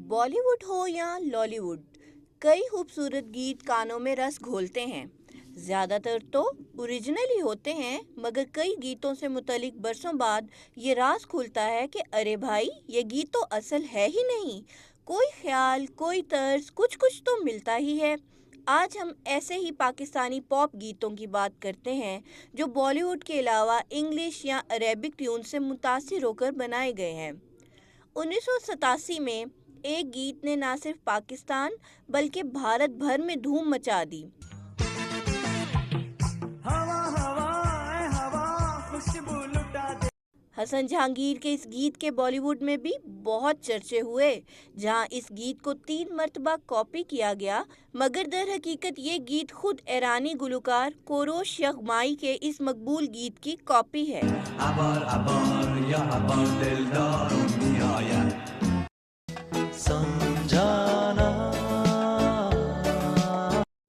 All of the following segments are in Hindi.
बॉलीवुड हो या लॉलीवुड, कई खूबसूरत गीत कानों में रस घोलते हैं। ज़्यादातर तो ओरिजिनल ही होते हैं, मगर कई गीतों से मुतलिक बरसों बाद ये राज खुलता है कि अरे भाई, ये गीत तो असल है ही नहीं। कोई ख्याल, कोई तर्ज, कुछ कुछ तो मिलता ही है। आज हम ऐसे ही पाकिस्तानी पॉप गीतों की बात करते हैं जो बॉलीवुड के अलावा इंग्लिश या अरेबिक ट्यून से मुतासिर होकर बनाए गए हैं। 1987 में एक गीत ने ना सिर्फ पाकिस्तान बल्कि भारत भर में धूम मचा दी। हवा हवा ऐ हवा खुशबू लुटा दे। हसन जहांगीर के इस गीत के बॉलीवुड में भी बहुत चर्चे हुए, जहां इस गीत को 3 मर्तबा कॉपी किया गया, मगर दर हकीकत ये गीत खुद ईरानी गुलकार कोरोश यगमाई के इस मकबूल गीत की कॉपी है। अबर अबर या अबर दिलदार दुनिया समझाना।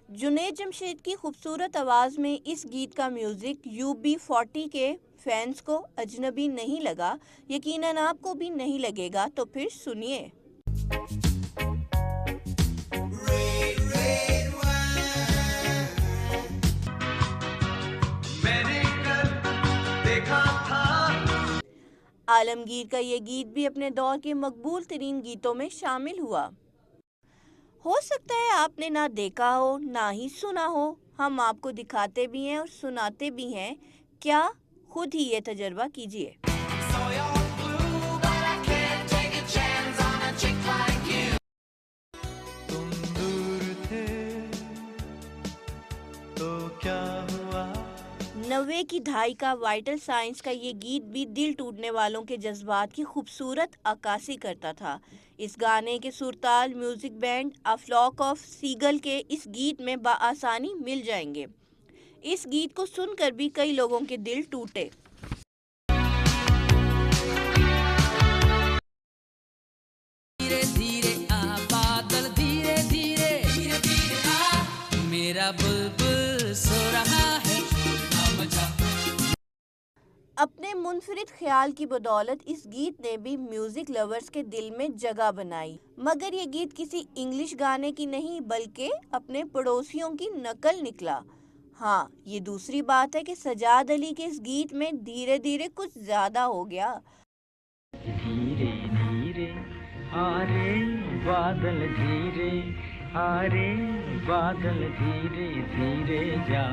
जुनैद जमशेद की खूबसूरत आवाज़ में इस गीत का म्यूज़िक UB40 के फैंस को अजनबी नहीं लगा। यकीनन आपको भी नहीं लगेगा, तो फिर सुनिए। मैंने कल देखा था। आलमगीर का ये गीत भी अपने दौर के मकबूल तरीन गीतों में शामिल हुआ। हो सकता है आपने ना देखा हो ना ही सुना हो, हम आपको दिखाते भी हैं और सुनाते भी हैं। क्या खुद ही ये तजर्बा कीजिए। तुम दूर थे तो क्या हुआ। 90 की दहाई का वाइटल साइंस का ये गीत भी दिल टूटने वालों के जज्बात की खूबसूरत अक्कासी करता था। इस गाने के सुरताल music band A Flock of Seagull के इस गीत में बाआसानी मिल जाएंगे। इस गीत को सुनकर भी कई लोगों के दिल टूटे। धीरे धीरे आ बादल, धीरे धीरे धीरे धीरे आ, मेरा बुलबुल सो रहा है। अपने मुनफरिद ख्याल की बदौलत इस गीत ने भी म्यूजिक लवर्स के दिल में जगह बनाई। मगर ये गीत किसी इंग्लिश गाने की नहीं बल्कि अपने पड़ोसियों की नकल निकला। हाँ, ये दूसरी बात है कि सजाद अली के इस गीत में धीरे धीरे कुछ ज्यादा हो गया। धीरे धीरे आ रे बादल, धीरे आ रे बादल, धीरे धीरे जा,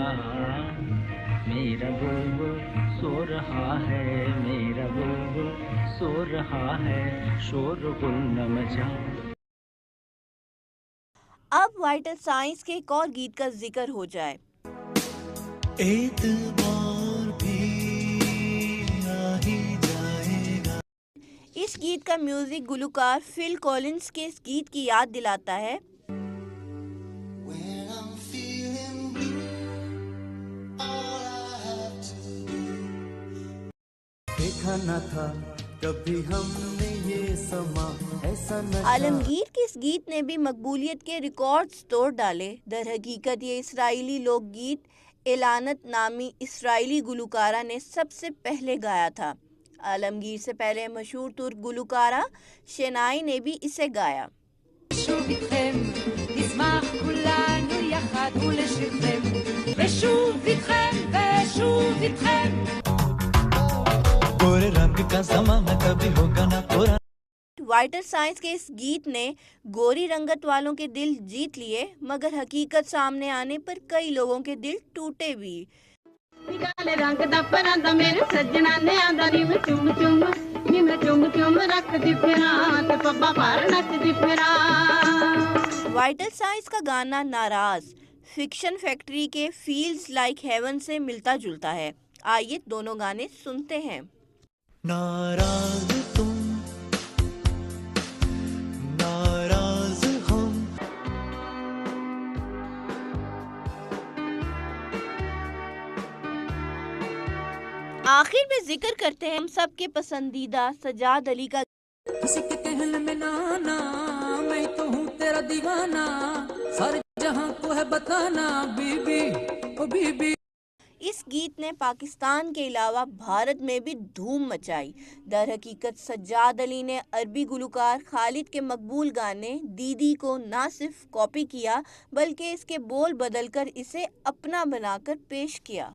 मेरा बुलबुल सो रहा है, मेरा बुलबुल सो रहा है, शोरगुल न मचा। अब वाइटल साइंस के एक और गीत का जिक्र हो जाए। एतबार भी आ ही जाएगा। इस गीत का म्यूजिक गुलकार फिल कॉलिंस के इस गीत की याद दिलाता है। When I'm feeling blue, all I have to do। देखा न था कभी हमने ये समा ऐसा नशा। आलमगीर के इस गीत ने भी मकबूलियत के रिकॉर्ड्स तोड़ डाले। दर हकीकत ये इसराइली लोकगीत एलानत नामी इसराइली गुलकारा ने सबसे पहले गाया था। आलमगीर से पहले मशहूर तुर्क गुलकारा शेनाई ने भी इसे गाया। שוב איתכם, נשמח כולנו יחד ולשבחם, ושוב איתכם, ושוב איתכם। गोरे रंग का ज़माना कभी होगा ना पुराना। वाइटल साइंस के इस गीत ने गोरी रंगत वालों के दिल जीत लिए, मगर हकीकत सामने आने पर कई लोगों के दिल टूटे भी। काले रंग दा परांदा मेरे सजना ने आंदा नी मैं चुम चुम रख दी फिरा ते पब्बा पार नच दी फिरा। वाइटल साइंस का गाना नाराज फिक्शन फैक्ट्री के फील्स लाइक हेवन से मिलता जुलता है। आइए दोनों गाने सुनते हैं। नाराज तुम, नाराज हम। आखिर में जिक्र करते हैं हम सबके पसंदीदा सजाद अली का। किसी के कहल में नाना, मैं तो हूँ तेरा दीवाना, सारे जहां को है बताना बीबी ओ बीबी। इस गीत ने पाकिस्तान के अलावा भारत में भी धूम मचाई। दर हकीकत सज्जाद अली ने अरबी गुलकार खालिद के मकबूल गाने दीदी को ना सिर्फ कॉपी किया बल्कि इसके बोल बदलकर इसे अपना बनाकर पेश किया।